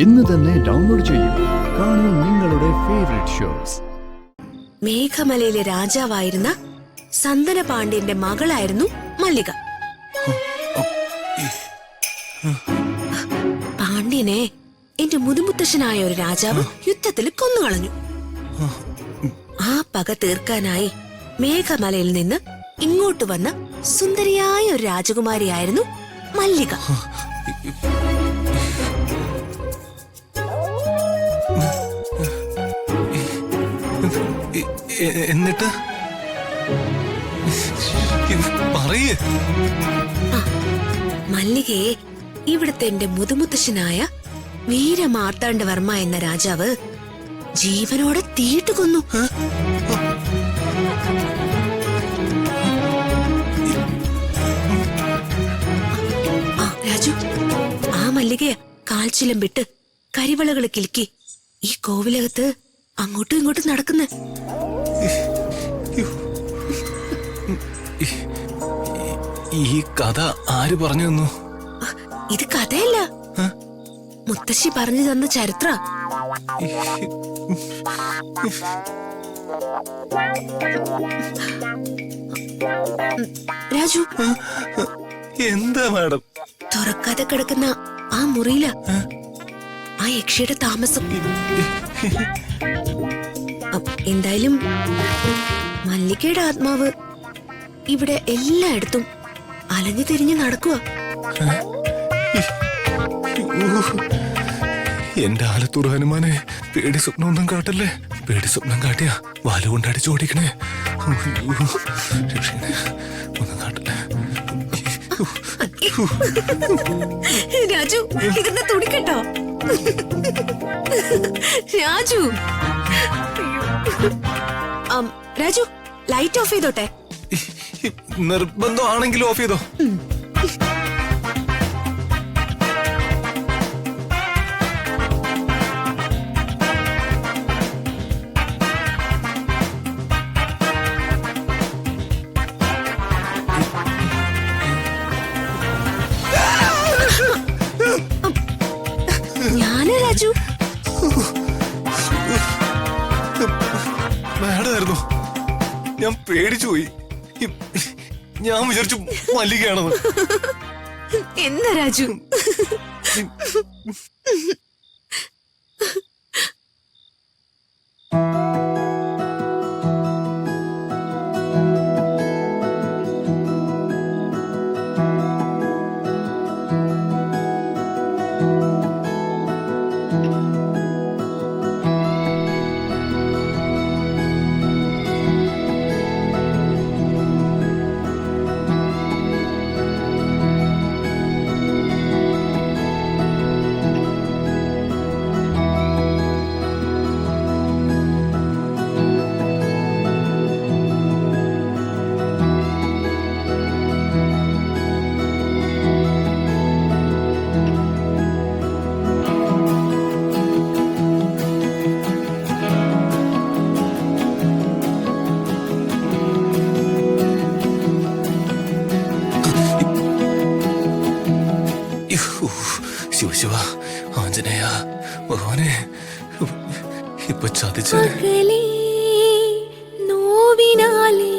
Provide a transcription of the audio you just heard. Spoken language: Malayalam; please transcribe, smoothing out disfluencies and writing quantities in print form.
ഇന്ന് തന്നെ ഡൗൺലോഡ് ചെയ്യൂ. കാണൂ നിങ്ങളുടെ ഫേവറേറ്റ് ഷോസ്. മേഘമലയിലെ രാജാവായിരുന്ന സന്തന പാണ്ഡ്യന്റെ മകളായിരുന്നു മല്ലിക. പാണ്ഡ്യനെ എന്റെ മുതുമുത്തശ്ശനായ ഒരു രാജാവ് യുദ്ധത്തിൽ കൊന്നുകളഞ്ഞു. ആ പക തീർക്കാനായി മേഘമലയിൽ നിന്ന് ഇങ്ങോട്ട് വന്ന സുന്ദരിയായ ഒരു രാജകുമാരിയായിരുന്നു മല്ലിക. എന്നിട്ട് പറയേ. മല്ലികയെ ഇവിടുത്തെ എന്റെ മുതുമുത്തശ്ശനായ വീരമാർത്താണ്ഡവർമ്മ എന്ന രാജാവ് ജീവനോടെ തീയിട്ട് കൊന്നു. രാജു, ആ മല്ലികയെ കാൽച്ചിലം വിട്ട് കരിവളകൾ കിലുക്കി ഈ കോവിലകത്ത് അങ്ങോട്ടും ഇങ്ങോട്ടും നടക്കുന്നേ. ഈ കഥ ആര് പറഞ്ഞു തന്നു? ഇത് കഥയല്ല, മുത്തശ്ശി പറഞ്ഞു തന്ന ചരിത്ര. രാജു, എന്താ മാഡം? തുറക്കാതെ കിടക്കുന്ന ആ മുറിയില ആ യക്ഷിയുടെ താമസം. എന്തായാലും മല്ലികയുടെ ആത്മാവ് ഇവിടെ എല്ലായിടത്തും അലഞ്ഞു തിരിഞ്ഞു നടക്കുക. എന്റെ ആലത്തൂർ ഹനുമാനെ, പേടി സ്വപ്നമൊന്നും കാട്ടല്ലേ. പേടി സ്വപ്നം കാട്ടിയ വാലുകൊണ്ട് അടിച്ചോടിക്കണേ. ഒന്നും കാട്ടല്ലേ. രാജു, ഇതെന്താ തുണിക്കട്ടോ? രാജു, രാജു, ലൈറ്റ് ഓഫ് ചെയ്തോട്ടെ. നിർബന്ധമാണെങ്കിൽ ഓഫ് ചെയ്തോ. ഞാന് രാജു. മാഡമായിരുന്നു. ഞാൻ പേടിച്ചു പോയി. ഞാൻ വിചാരിച്ചു മല്ലികയാണെന്ന്. എന്താ രാജു? ശിവശിവ, ആഞ്ജനേയ ഭഗവാനെ, ഇപ്പൊ ചതിച്ചേ. നോവിനാലേ